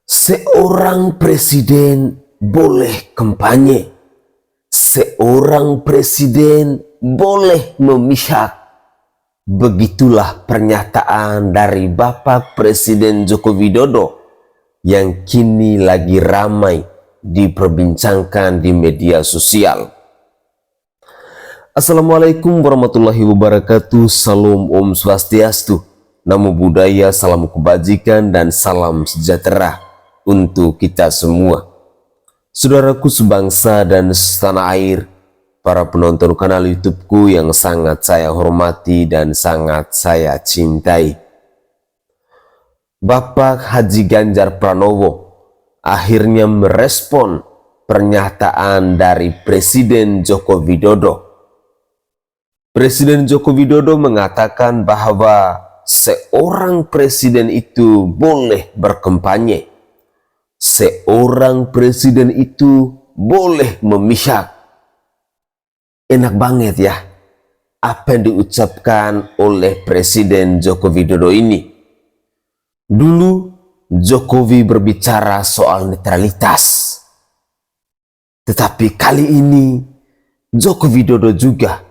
Seorang presiden boleh kampanye, seorang presiden boleh memihak. Begitulah pernyataan dari Bapak Presiden Joko Widodo yang kini lagi ramai diperbincangkan di media sosial. Assalamualaikum warahmatullahi wabarakatuh. Salam Om Swastiastu, Namo Buddhaya, salam kebajikan dan salam sejahtera untuk kita semua. Saudaraku sebangsa dan setanah air, para penonton kanal YouTubeku yang sangat saya hormati dan sangat saya cintai. Bapak Haji Ganjar Pranowo akhirnya merespon pernyataan dari Presiden Joko Widodo. Presiden Joko Widodo mengatakan bahwa seorang presiden itu boleh berkampanye, seorang presiden itu boleh memihak. Enak banget ya apa yang diucapkan oleh Presiden Joko Widodo ini. Dulu Jokowi berbicara soal netralitas, tetapi kali ini Joko Widodo juga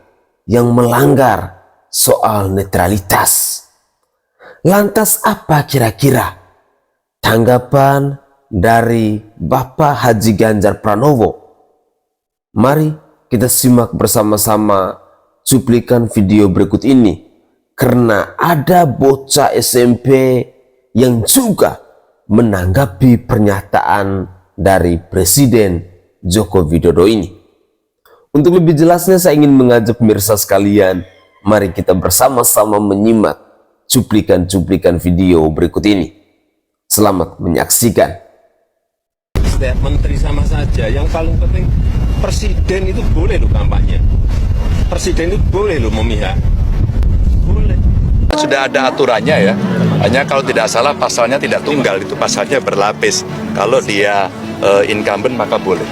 yang melanggar soal netralitas. Lantas apa kira-kira tanggapan dari Bapak Haji Ganjar Pranowo? Mari kita simak bersama-sama cuplikan video berikut ini, karena ada bocah SMP yang juga menanggapi pernyataan dari Presiden Joko Widodo ini. Untuk lebih jelasnya saya ingin mengajak pemirsa sekalian, mari kita bersama-sama menyimak cuplikan-cuplikan video berikut ini. Selamat menyaksikan. Setiap menteri sama saja, yang paling penting presiden itu boleh lo kampanye, presiden itu boleh lo memihak, boleh. Sudah ada aturannya ya, hanya kalau tidak salah pasalnya tidak tunggal, itu pasalnya berlapis. Kalau dia incumbent maka boleh,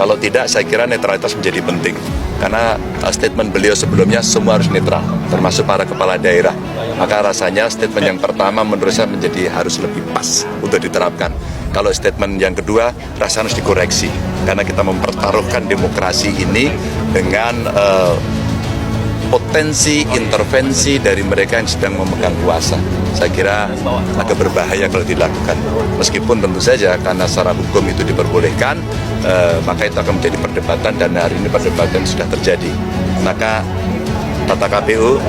kalau tidak saya kira netralitas menjadi penting. Karena statement beliau sebelumnya semua harus netral, termasuk para kepala daerah. Maka rasanya statement yang pertama menurut saya harus lebih pas untuk diterapkan. Kalau statement yang kedua rasanya harus dikoreksi, karena kita mempertaruhkan demokrasi ini dengan potensi intervensi dari mereka yang sedang memegang kuasa. Saya kira agak berbahaya kalau dilakukan. Meskipun tentu saja karena secara hukum itu diperbolehkan, maka itu akan menjadi perdebatan, dan hari ini perdebatan sudah terjadi. Maka tata KPU,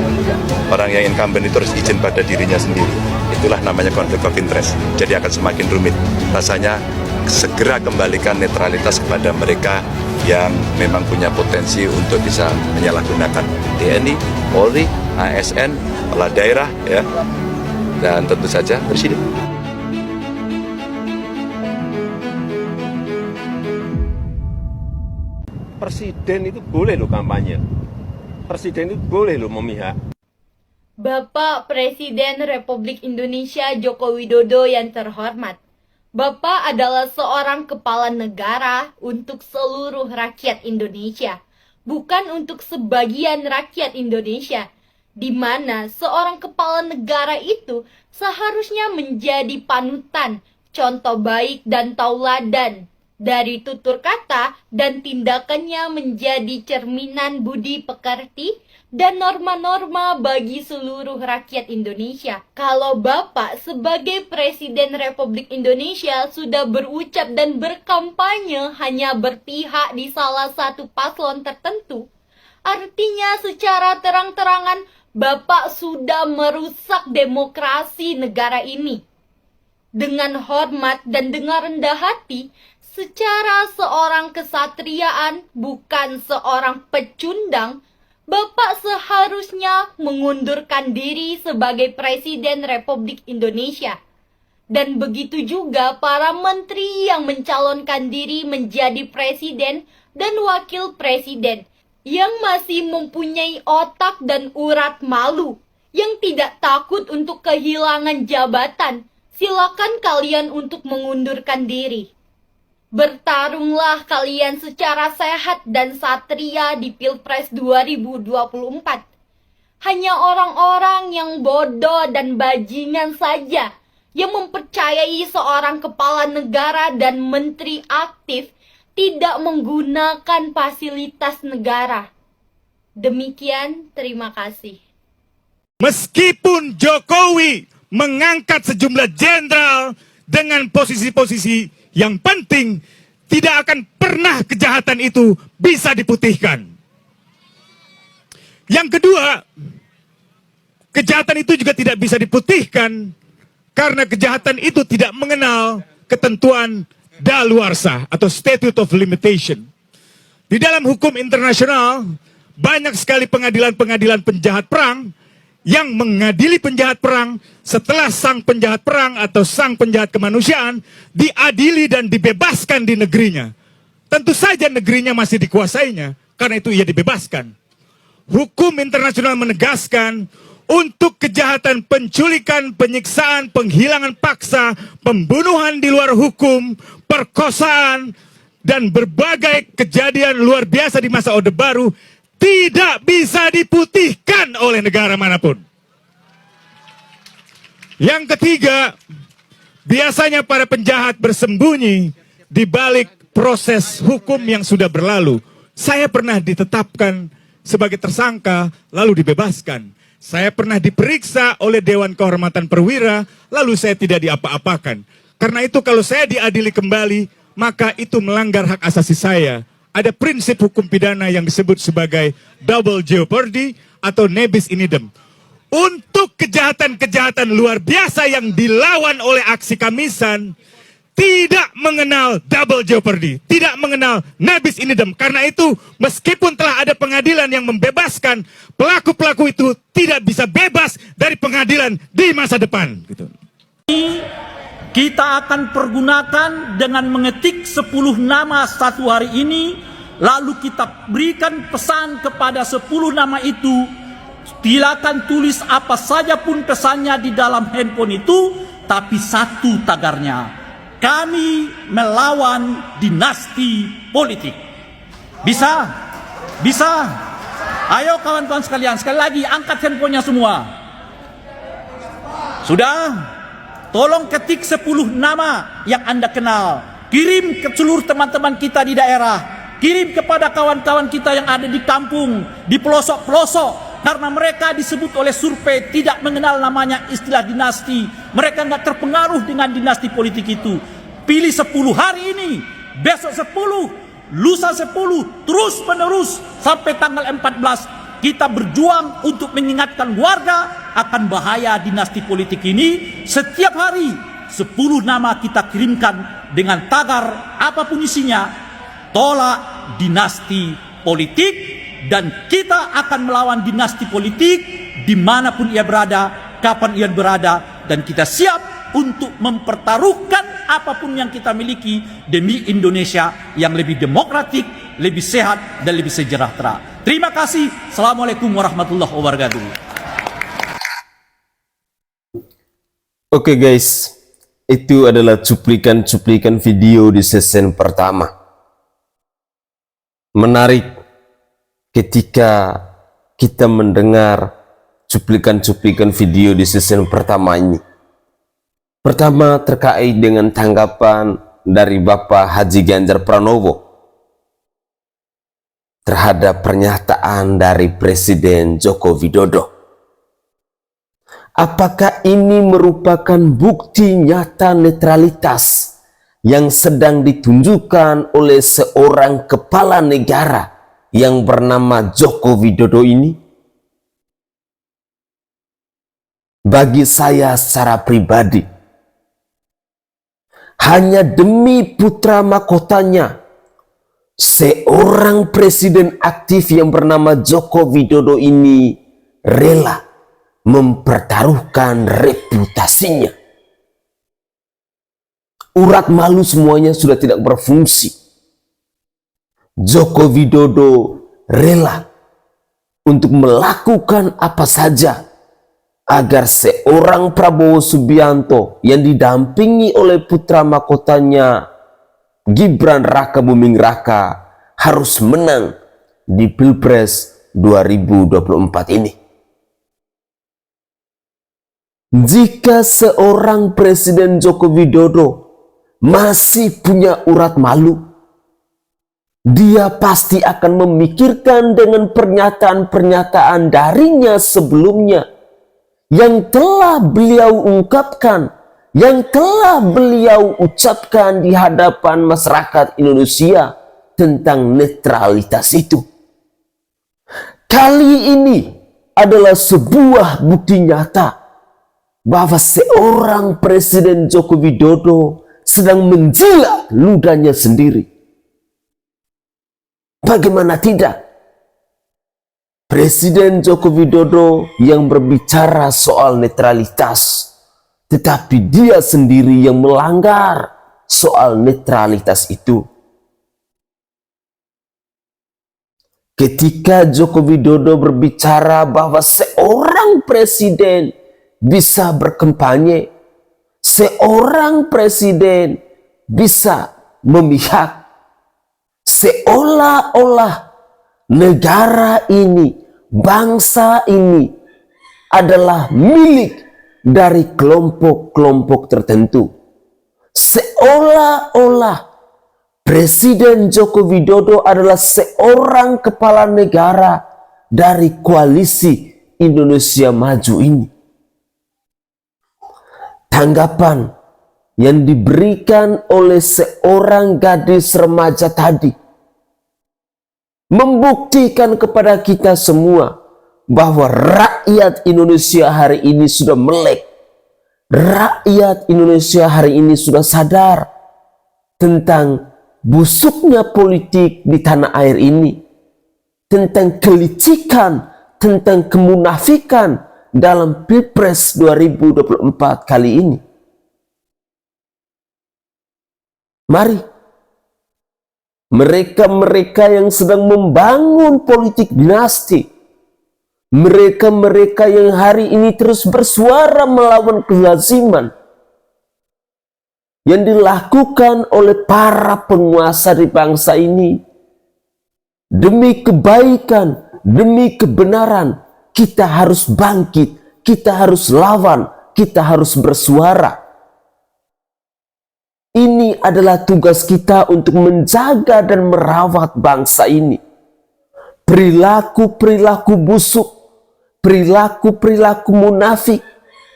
orang yang incumbent itu harus izin pada dirinya sendiri. Itulah namanya konflik of interest. Jadi akan semakin rumit. Rasanya segera kembalikan netralitas kepada mereka yang memang punya potensi untuk bisa menyalahgunakan TNI, Polri, ASN, kepala daerah, ya, dan tentu saja Presiden. Presiden itu boleh lo kampanye, presiden itu boleh lo memihak. Bapak Presiden Republik Indonesia Joko Widodo yang terhormat, Bapak adalah seorang kepala negara untuk seluruh rakyat Indonesia, bukan untuk sebagian rakyat Indonesia, di mana seorang kepala negara itu seharusnya menjadi panutan, contoh baik dan tauladan. Dari tutur kata dan tindakannya menjadi cerminan budi pekerti dan norma-norma bagi seluruh rakyat Indonesia. Kalau Bapak sebagai Presiden Republik Indonesia sudah berucap dan berkampanye hanya berpihak di salah satu paslon tertentu, artinya secara terang-terangan Bapak sudah merusak demokrasi negara ini. Dengan hormat dan dengan rendah hati, secara seorang kesatriaan, bukan seorang pecundang, Bapak seharusnya mengundurkan diri sebagai Presiden Republik Indonesia. Dan begitu juga para menteri yang mencalonkan diri menjadi Presiden dan Wakil Presiden, yang masih mempunyai otak dan urat malu, yang tidak takut untuk kehilangan jabatan. Silakan kalian untuk mengundurkan diri. Bertarunglah kalian secara sehat dan satria di Pilpres 2024. Hanya orang-orang yang bodoh dan bajingan saja yang mempercayai seorang kepala negara dan menteri aktif tidak menggunakan fasilitas negara. Demikian, terima kasih. Meskipun Jokowi mengangkat sejumlah jenderal dengan posisi-posisi yang penting, tidak akan pernah kejahatan itu bisa diputihkan. Yang kedua, kejahatan itu juga tidak bisa diputihkan karena kejahatan itu tidak mengenal ketentuan daluarsa atau statute of limitation. Di dalam hukum internasional, banyak sekali pengadilan-pengadilan penjahat perang yang mengadili penjahat perang setelah sang penjahat perang atau sang penjahat kemanusiaan diadili dan dibebaskan di negerinya. Tentu saja negerinya masih dikuasainya, karena itu ia dibebaskan. Hukum internasional menegaskan untuk kejahatan penculikan, penyiksaan, penghilangan paksa, pembunuhan di luar hukum, perkosaan, dan berbagai kejadian luar biasa di masa Orde Baru tidak bisa diputihkan oleh negara manapun. Yang ketiga, biasanya para penjahat bersembunyi di balik proses hukum yang sudah berlalu. Saya pernah ditetapkan sebagai tersangka, lalu dibebaskan. Saya pernah diperiksa oleh Dewan Kehormatan Perwira, lalu saya tidak diapa-apakan. Karena itu kalau saya diadili kembali, maka itu melanggar hak asasi saya. Ada prinsip hukum pidana yang disebut sebagai double jeopardy atau nebis in idem. Untuk kejahatan-kejahatan luar biasa yang dilawan oleh aksi Kamisan, tidak mengenal double jeopardy, tidak mengenal nebis in idem. Karena itu, meskipun telah ada pengadilan yang membebaskan, pelaku-pelaku itu tidak bisa bebas dari pengadilan di masa depan. Gitu. Kita akan pergunakan dengan mengetik 10 nama satu hari ini, lalu kita berikan pesan kepada 10 nama itu. Silakan tulis apa saja pun pesannya di dalam handphone itu, tapi satu tagarnya: kami melawan dinasti politik. Bisa? Bisa? Ayo kawan-kawan sekalian, sekali lagi angkat handphonenya semua. Sudah? Tolong ketik 10 nama yang Anda kenal. Kirim ke seluruh teman-teman kita di daerah. Kirim kepada kawan-kawan kita yang ada di kampung, di pelosok-pelosok. Karena mereka disebut oleh survei tidak mengenal namanya istilah dinasti. Mereka nggak terpengaruh dengan dinasti politik itu. Pilih 10 hari ini, besok 10, lusa 10, terus menerus sampai tanggal 14. Kita berjuang untuk mengingatkan warga akan bahaya dinasti politik ini. Setiap hari 10 nama kita kirimkan dengan tagar apapun isinya: tolak dinasti politik. Dan kita akan melawan dinasti politik dimanapun ia berada, kapan ia berada. Dan kita siap untuk mempertaruhkan apapun yang kita miliki demi Indonesia yang lebih demokratik, lebih sehat, dan lebih sejahtera. Terima kasih. Assalamualaikum warahmatullahi wabarakatuh. Oke guys, itu adalah cuplikan-cuplikan video di season pertama. Menarik ketika kita mendengar cuplikan-cuplikan video di season pertama ini. Pertama terkait dengan tanggapan dari Bapak Haji Ganjar Pranowo terhadap pernyataan dari Presiden Joko Widodo. Apakah ini merupakan bukti nyata netralitas yang sedang ditunjukkan oleh seorang kepala negara yang bernama Joko Widodo ini? Bagi saya secara pribadi, hanya demi putra mahkotanya, seorang presiden aktif yang bernama Joko Widodo ini rela mempertaruhkan reputasinya. Urat malu semuanya sudah tidak berfungsi. Joko Widodo rela untuk melakukan apa saja agar seorang Prabowo Subianto yang didampingi oleh putra mahkotanya Gibran Raka Buming Raka harus menang di Pilpres 2024 ini. Jika seorang Presiden Joko Widodo masih punya urat malu, dia pasti akan memikirkan dengan pernyataan-pernyataan darinya sebelumnya yang telah beliau ungkapkan, yang telah beliau ucapkan di hadapan masyarakat Indonesia tentang netralitas itu. Kali ini adalah sebuah bukti nyata bahwa seorang Presiden Joko Widodo sedang menjilat ludahnya sendiri. Bagaimana tidak? Presiden Joko Widodo yang berbicara soal netralitas, tetapi dia sendiri yang melanggar soal netralitas itu. Ketika Joko Widodo berbicara bahwa seorang presiden bisa berkampanye, seorang presiden bisa memihak, seolah-olah negara ini, bangsa ini adalah milik dari kelompok-kelompok tertentu. Seolah-olah Presiden Joko Widodo adalah seorang kepala negara dari koalisi Indonesia Maju ini. Tanggapan yang diberikan oleh seorang gadis remaja tadi membuktikan kepada kita semua bahwa rakyat Indonesia hari ini sudah melek. Rakyat Indonesia hari ini sudah sadar tentang busuknya politik di tanah air ini, tentang kelicikan, tentang kemunafikan dalam Pilpres 2024 kali ini. Mari, mereka-mereka yang sedang membangun politik dinasti, mereka-mereka yang hari ini terus bersuara melawan kelaziman yang dilakukan oleh para penguasa di bangsa ini, demi kebaikan, demi kebenaran, kita harus bangkit, kita harus lawan, kita harus bersuara. Ini adalah tugas kita untuk menjaga dan merawat bangsa ini. Perilaku-perilaku busuk, perilaku-perilaku munafik,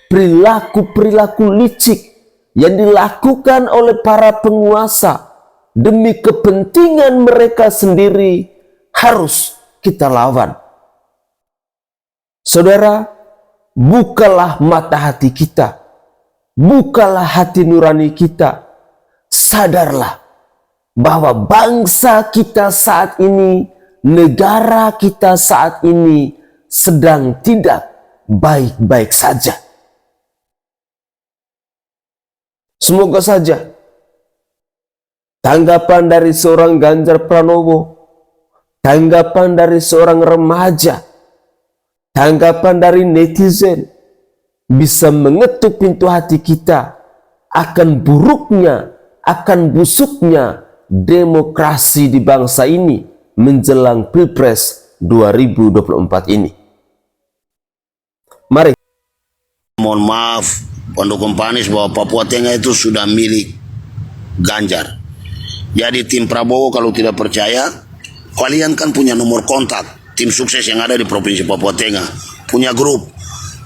perilaku-perilaku licik yang dilakukan oleh para penguasa demi kepentingan mereka sendiri harus kita lawan. Saudara, bukalah mata hati kita, bukalah hati nurani kita. Sadarlah bahwa bangsa kita saat ini, negara kita saat ini sedang tidak baik-baik saja. Semoga saja tanggapan dari seorang Ganjar Pranowo, tanggapan dari seorang remaja, tanggapan dari netizen bisa mengetuk pintu hati kita akan buruknya, akan busuknya demokrasi di bangsa ini menjelang Pilpres 2024 ini. Mari. Mohon maaf pendukung Pak Anies bahwa Papua Tengah itu sudah milik Ganjar. Jadi tim Prabowo kalau tidak percaya, kalian kan punya nomor kontak tim sukses yang ada di Provinsi Papua Tengah, punya grup.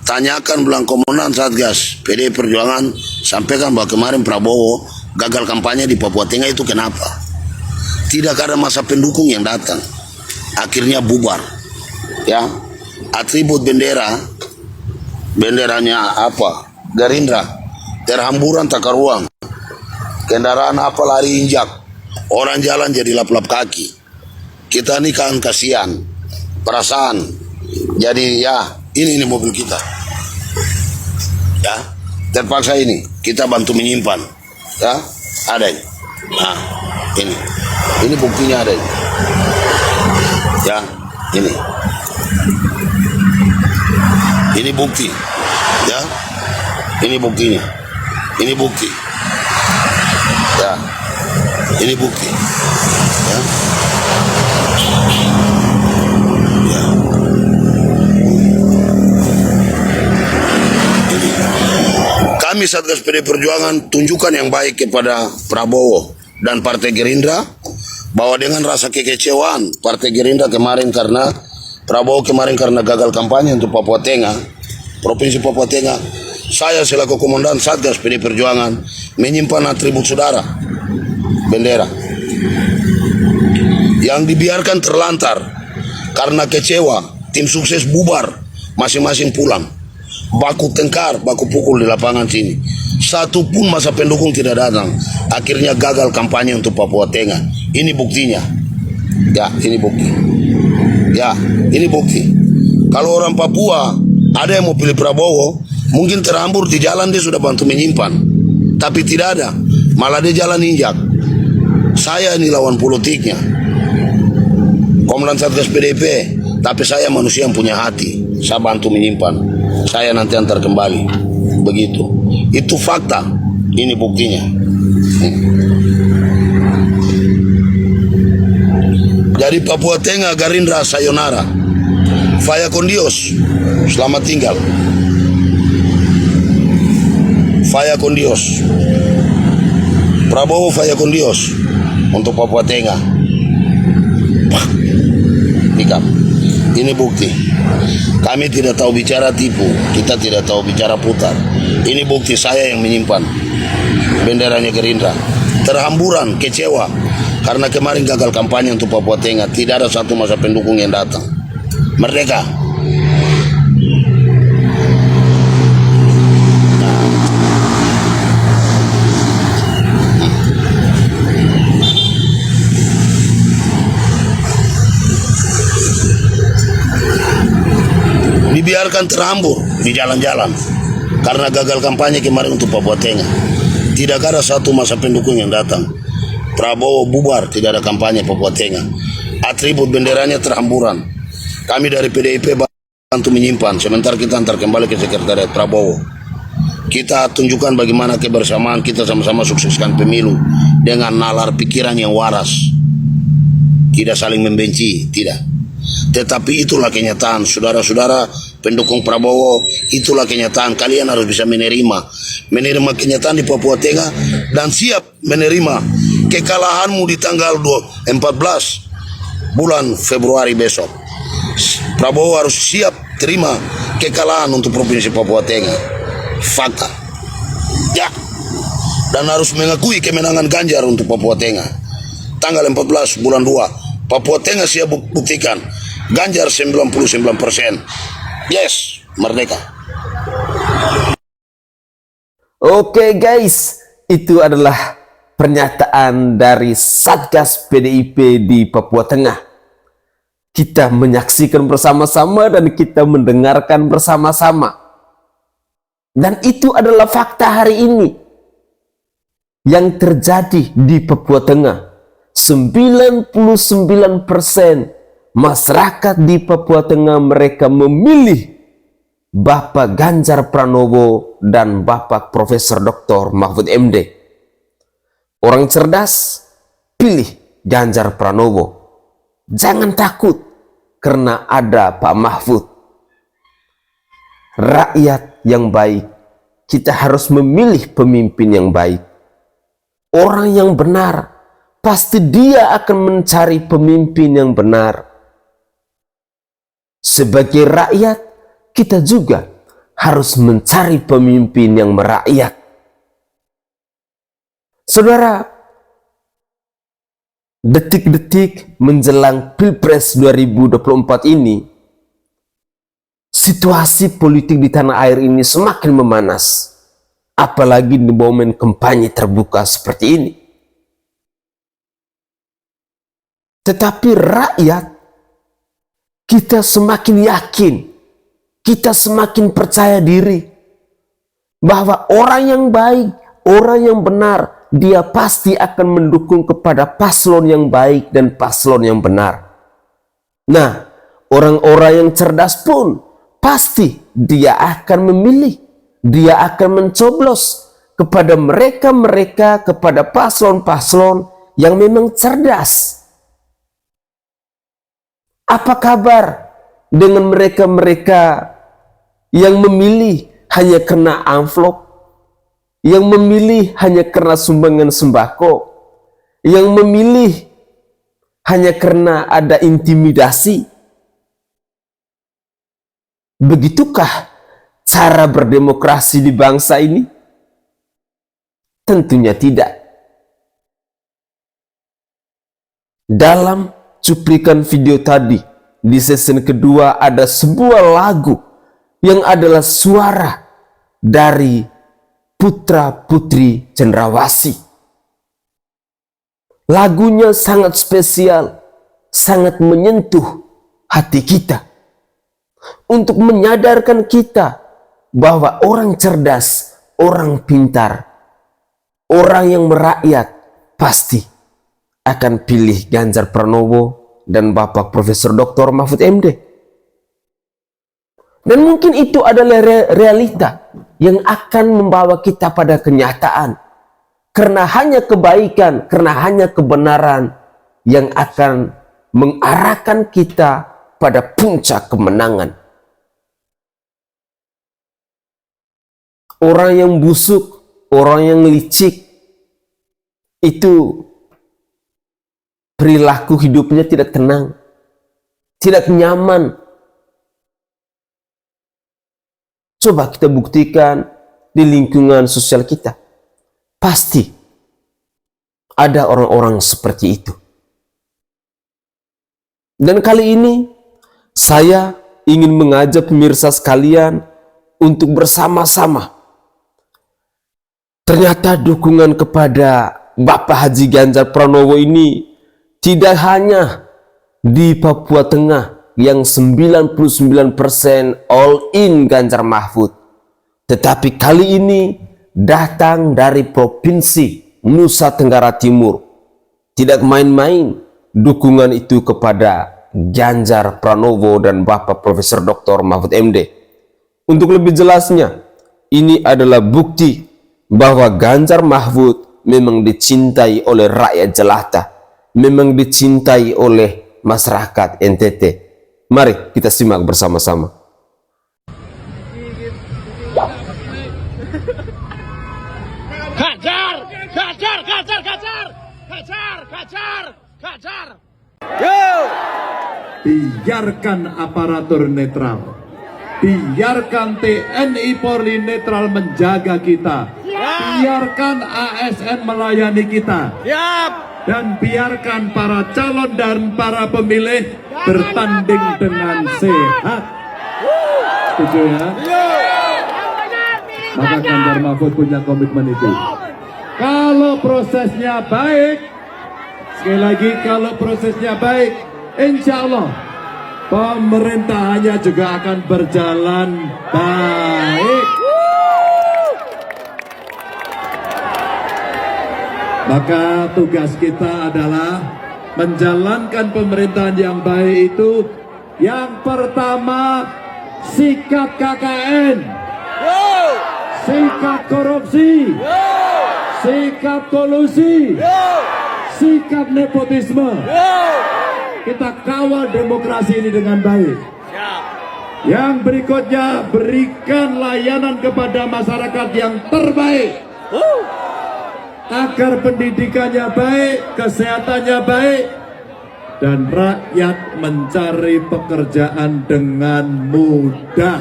Tanyakan bilang komandan Satgas PDI Perjuangan, sampaikan bahwa kemarin Prabowo gagal kampanye di Papua Tengah itu kenapa? Tidak ada masa pendukung yang datang, akhirnya bubar. Ya, atribut benderanya apa? Gerindra, terhamburan takar ruang, kendaraan apa lari injak, orang jalan jadi lap-lap kaki. Kita ini kan kasihan, perasaan. Jadi ya, ini mobil kita. Ya, terpaksa ini kita bantu menyimpan. Ya, ada ini. Nah, ini buktinya ada ini. Ya, ini bukti. Ya, ini buktinya. Ini bukti. Ya, ini bukti. Ya. Ya. Ini. kami Satgas PD Perjuangan tunjukkan yang baik kepada Prabowo dan Partai Gerindra, bahwa dengan rasa kekecewaan Partai Gerindra kemarin karena Prabowo kemarin karena gagal kampanye untuk Papua Tengah, Provinsi Papua Tengah, saya selaku Komandan Satgas PD Perjuangan menyimpan atribut saudara, bendera, yang dibiarkan terlantar karena kecewa. Tim sukses bubar, masing-masing pulang. Baku tengkar, baku pukul di lapangan sini. Satu pun masa pendukung tidak datang. Akhirnya gagal kampanye untuk Papua Tengah. Ini buktinya. Ya, ini bukti. Ya, ini bukti. Kalau orang Papua ada yang mau pilih Prabowo, mungkin terhambur di jalan, dia sudah bantu menyimpan. Tapi tidak ada, malah dia jalan injak. Saya ini lawan politiknya, Komandan Satgas PDIP, tapi saya manusia yang punya hati. Saya bantu menyimpan. Saya nanti antar kembali. Begitu. Itu fakta. Ini buktinya. Jadi Papua Tengah Gerindra sayonara. Faya con Dios. Selamat tinggal. Faya con Dios. Prabowo faya con Dios untuk Papua Tengah. Nikam. Ini bukti. Kami tidak tahu bicara tipu, kita tidak tahu bicara putar. Ini bukti saya yang menyimpan benderanya Gerindra. Terhamburan, kecewa karena kemarin gagal kampanye untuk Papua Tengah. Tidak ada satu masa pendukung yang datang. Merdeka. Dibiarkan terhambur di jalan-jalan karena gagal kampanye kemarin untuk Papua Tengah. Tidak ada satu masa pendukung yang datang. Prabowo bubar, tidak ada kampanye Papua Tengah. Atribut benderanya terhamburan. Kami dari PDIP bantu menyimpan, sementara kita antar kembali ke Sekretariat Prabowo. Kita tunjukkan bagaimana kebersamaan kita sama-sama sukseskan pemilu dengan nalar pikiran yang waras. Tidak saling membenci, tidak. Tetapi itulah kenyataan, saudara-saudara pendukung Prabowo, itulah kenyataan. Kalian harus bisa menerima kenyataan di Papua Tengah dan siap menerima kekalahanmu di tanggal 14 bulan Februari besok. Prabowo harus siap terima kekalahan untuk Provinsi Papua Tengah. Fakta. Ya. Dan harus mengakui kemenangan Ganjar untuk Papua Tengah. Tanggal 14 bulan 2. Papua Tengah siap buktikan. Ganjar 99%. Yes, merdeka. Oke guys, itu adalah pernyataan dari Satgas PDIP di Papua Tengah. Kita menyaksikan bersama-sama dan kita mendengarkan bersama-sama. Dan itu adalah fakta hari ini yang terjadi di Papua Tengah. 99% masyarakat di Papua Tengah mereka memilih Bapak Ganjar Pranowo dan Bapak Profesor Dr. Mahfud MD. Orang cerdas pilih Ganjar Pranowo. Jangan takut karena ada Pak Mahfud. Rakyat yang baik, kita harus memilih pemimpin yang baik. Orang yang benar, pasti dia akan mencari pemimpin yang benar. Sebagai rakyat, kita juga harus mencari pemimpin yang merakyat. Saudara, detik-detik menjelang Pilpres 2024 ini, situasi politik di tanah air ini semakin memanas. Apalagi di momen kampanye terbuka seperti ini. Tetapi rakyat, kita semakin yakin, kita semakin percaya diri bahwa orang yang baik, orang yang benar, dia pasti akan mendukung kepada paslon yang baik dan paslon yang benar. Nah, orang-orang yang cerdas pun pasti dia akan memilih, dia akan mencoblos kepada mereka-mereka, kepada paslon-paslon yang memang cerdas. Apa kabar dengan mereka-mereka yang memilih hanya kena amplop, yang memilih hanya karena sumbangan sembako, yang memilih hanya karena ada intimidasi. Begitukah cara berdemokrasi di bangsa ini? Tentunya tidak. Dalam cuplikan video tadi, di season kedua ada sebuah lagu yang adalah suara dari putra-putri cendrawasih. Lagunya sangat spesial, sangat menyentuh hati kita untuk menyadarkan kita bahwa orang cerdas, orang pintar, orang yang merakyat pasti akan pilih Ganjar Pranowo dan Bapak Profesor Dr. Mahfud MD. Dan mungkin itu adalah realita yang akan membawa kita pada kenyataan. Karena hanya kebaikan, karena hanya kebenaran yang akan mengarahkan kita pada puncak kemenangan. Orang yang busuk, orang yang licik, itu perilaku hidupnya tidak tenang, tidak nyaman. Coba kita buktikan di lingkungan sosial kita. Pasti ada orang-orang seperti itu. Dan kali ini saya ingin mengajak pemirsa sekalian untuk bersama-sama. Ternyata dukungan kepada Bapak Haji Ganjar Pranowo ini tidak hanya di Papua Tengah yang 99% all in Ganjar Mahfud, tetapi kali ini datang dari Provinsi Nusa Tenggara Timur. Tidak main-main dukungan itu kepada Ganjar Pranowo dan Bapak Profesor Dr. Mahfud MD. Untuk lebih jelasnya, ini adalah bukti bahwa Ganjar Mahfud memang dicintai oleh rakyat jelata, memang dicintai oleh masyarakat NTT. Mari kita simak bersama-sama. Ganjar. Biarkan aparatur netral, biarkan TNI Polri netral menjaga kita, biarkan ASN melayani kita, dan biarkan para calon dan para pemilih bertanding dengan sehat. Setuju ya? Maka Ganjar Mahfud punya komitmen itu. Kalau prosesnya baik, sekali lagi kalau prosesnya baik, insya Allah pemerintahannya juga akan berjalan baik. Maka tugas kita adalah menjalankan pemerintahan yang baik itu. Yang pertama, sikat KKN, sikat korupsi, sikat kolusi, sikat nepotisme. Kita kawal demokrasi ini dengan baik. Yang berikutnya, berikan layanan kepada masyarakat yang terbaik, agar pendidikannya baik, kesehatannya baik, dan rakyat mencari pekerjaan dengan mudah.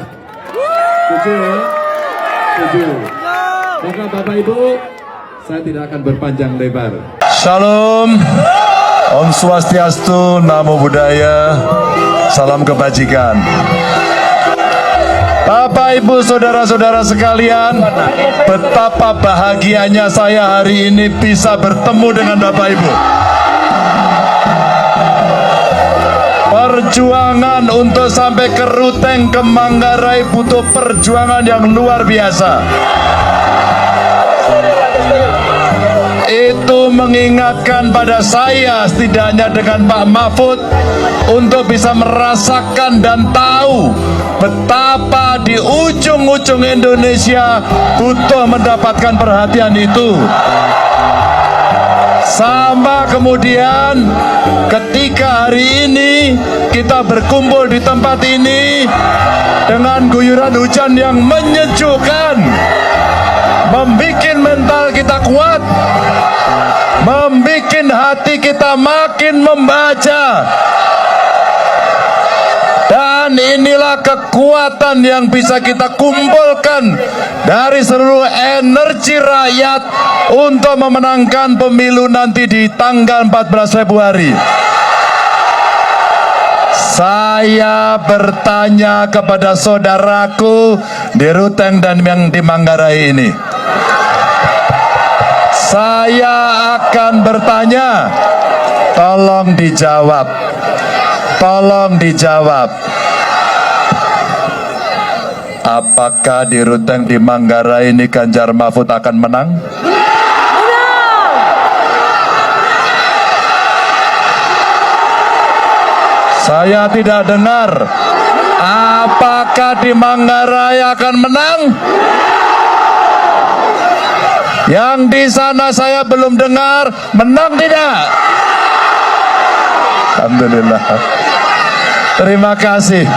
Setuju ya? Setuju. Maka Bapak Ibu, saya tidak akan berpanjang lebar. Shalom, Om Swastiastu, Namo Buddhaya, salam kebajikan. Bapak Ibu saudara-saudara sekalian, betapa bahagianya saya hari ini bisa bertemu dengan Bapak Ibu. Perjuangan untuk sampai ke Ruteng, ke Manggarai butuh perjuangan yang luar biasa. Itu mengingatkan pada saya, setidaknya dengan Pak Mahfud, untuk bisa merasakan dan tahu betapa di ujung-ujung Indonesia butuh mendapatkan perhatian itu. Sama kemudian ketika hari ini kita berkumpul di tempat ini dengan guyuran hujan yang menyejukkan, membuat mental kita kuat, membuat hati kita makin membaca. Dan inilah kekuatan yang bisa kita kumpulkan dari seluruh energi rakyat untuk memenangkan pemilu nanti di tanggal 14 Februari. Saya bertanya kepada saudaraku di Ruteng dan yang di Manggarai ini. Saya akan bertanya, tolong dijawab. Tolong dijawab. Apakah di Ruteng di Manggarai ini Ganjar Mahfud akan menang? Saya tidak dengar. Apakah di Manggarai akan menang? Yang di sana saya belum dengar. Menang tidak? Alhamdulillah. Terima kasih.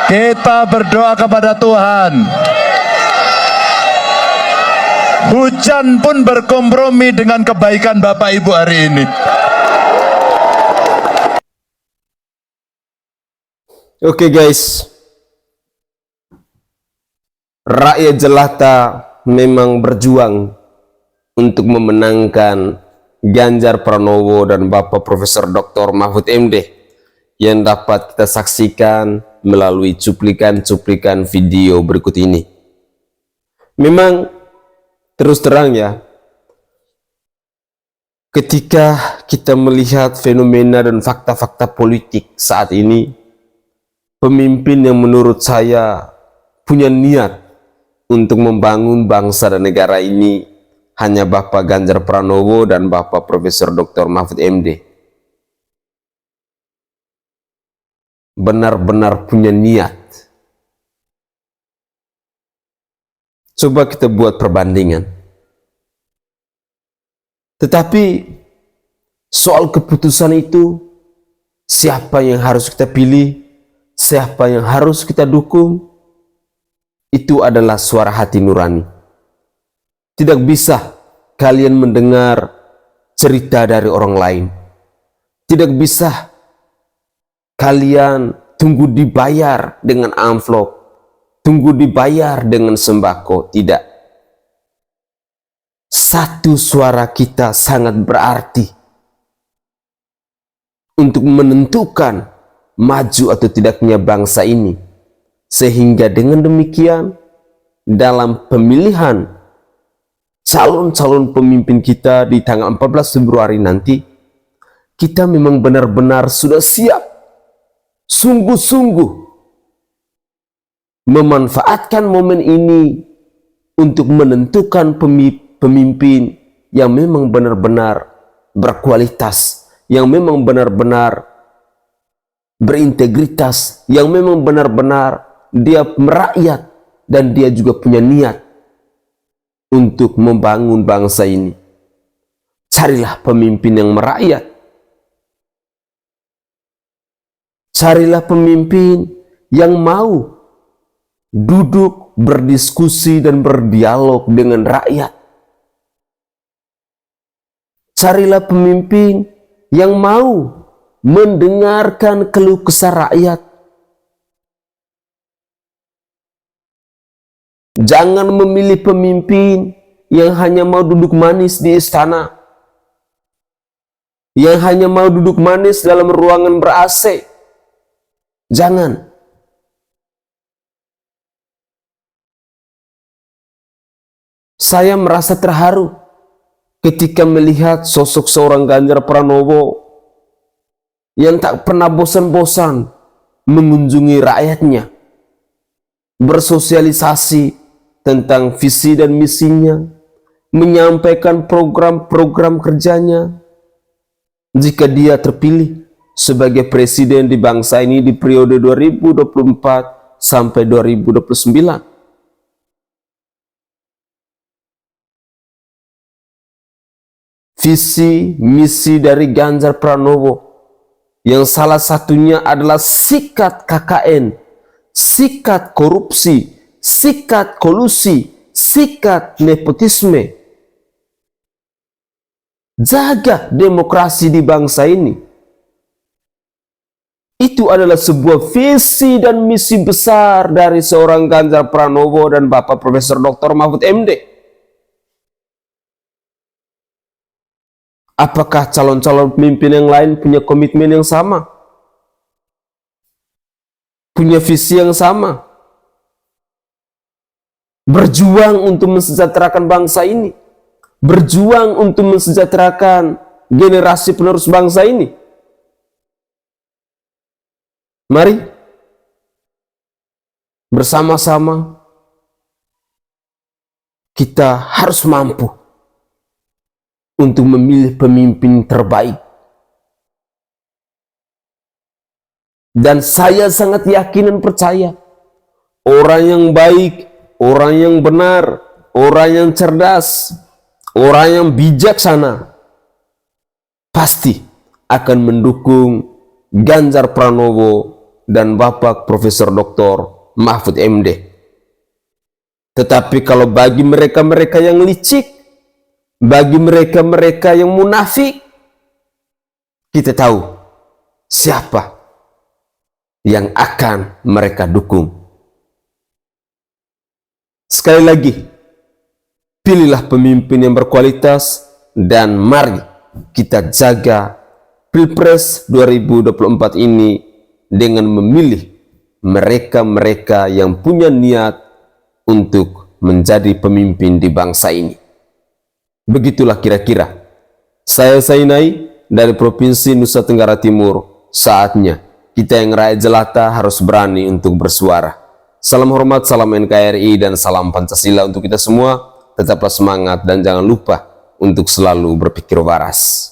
Kita berdoa kepada Tuhan. Hujan pun berkompromi dengan kebaikan Bapak Ibu hari ini. Oke guys, rakyat jelata memang berjuang untuk memenangkan Ganjar Pranowo dan Bapak Profesor Dr. Mahfud MD yang dapat kita saksikan melalui cuplikan-cuplikan video berikut ini. Memang terus terang ya, ketika kita melihat fenomena dan fakta-fakta politik saat ini, pemimpin yang menurut saya punya niat untuk membangun bangsa dan negara ini hanya Bapak Ganjar Pranowo dan Bapak Profesor Dr. Mahfud MD. Benar-benar punya niat. Coba kita buat perbandingan. Tetapi soal keputusan itu, siapa yang harus kita pilih, siapa yang harus kita dukung, itu adalah suara hati nurani. Tidak bisa kalian mendengar cerita dari orang lain. Tidak bisa kalian tunggu dibayar dengan amplop, tunggu dibayar dengan sembako. Tidak. Satu suara kita sangat berarti untuk menentukan maju atau tidaknya bangsa ini. Sehingga dengan demikian, dalam pemilihan calon-calon pemimpin kita di tanggal 14 Februari nanti, kita memang benar-benar sudah siap, sungguh-sungguh memanfaatkan momen ini untuk menentukan pemimpin yang memang benar-benar berkualitas, yang memang benar-benar berintegritas, yang memang benar-benar dia merakyat dan dia juga punya niat untuk membangun bangsa ini. Carilah pemimpin yang merakyat. Carilah pemimpin yang mau duduk, berdiskusi dan berdialog dengan rakyat. Carilah pemimpin yang mau mendengarkan keluh kesah rakyat. Jangan memilih pemimpin yang hanya mau duduk manis di istana, yang hanya mau duduk manis dalam ruangan ber-AC. Jangan. Saya merasa terharu ketika melihat sosok seorang Ganjar Pranowo yang tak pernah bosan-bosan mengunjungi rakyatnya, bersosialisasi tentang visi dan misinya, menyampaikan program-program kerjanya. Jika dia terpilih sebagai presiden di bangsa ini di periode 2024 sampai 2029. Visi misi dari Ganjar Pranowo yang salah satunya adalah sikat KKN, sikat korupsi, sikat kolusi, sikat nepotisme. Jaga demokrasi di bangsa ini. Itu adalah sebuah visi dan misi besar dari seorang Ganjar Pranowo dan Bapak Profesor Dr. Mahfud MD. Apakah calon-calon pemimpin yang lain punya komitmen yang sama? Punya visi yang sama? Berjuang untuk mensejahterakan bangsa ini? Berjuang untuk mensejahterakan generasi penerus bangsa ini? Mari bersama-sama kita harus mampu untuk memilih pemimpin terbaik. Dan saya sangat yakin dan percaya orang yang baik, orang yang benar, orang yang cerdas, orang yang bijaksana pasti akan mendukung Ganjar Pranowo dan Bapak Profesor Dr. Mahfud MD. Tetapi kalau bagi mereka-mereka yang licik, bagi mereka-mereka yang munafik, kita tahu siapa yang akan mereka dukung. Sekali lagi, pilihlah pemimpin yang berkualitas dan mari kita jaga Pilpres 2024 ini dengan memilih mereka-mereka yang punya niat untuk menjadi pemimpin di bangsa ini. Begitulah kira-kira. Saya Sainai dari Provinsi Nusa Tenggara Timur. Saatnya kita yang rakyat jelata harus berani untuk bersuara. Salam hormat, salam NKRI, dan salam Pancasila untuk kita semua. Tetaplah semangat dan jangan lupa untuk selalu berpikir waras.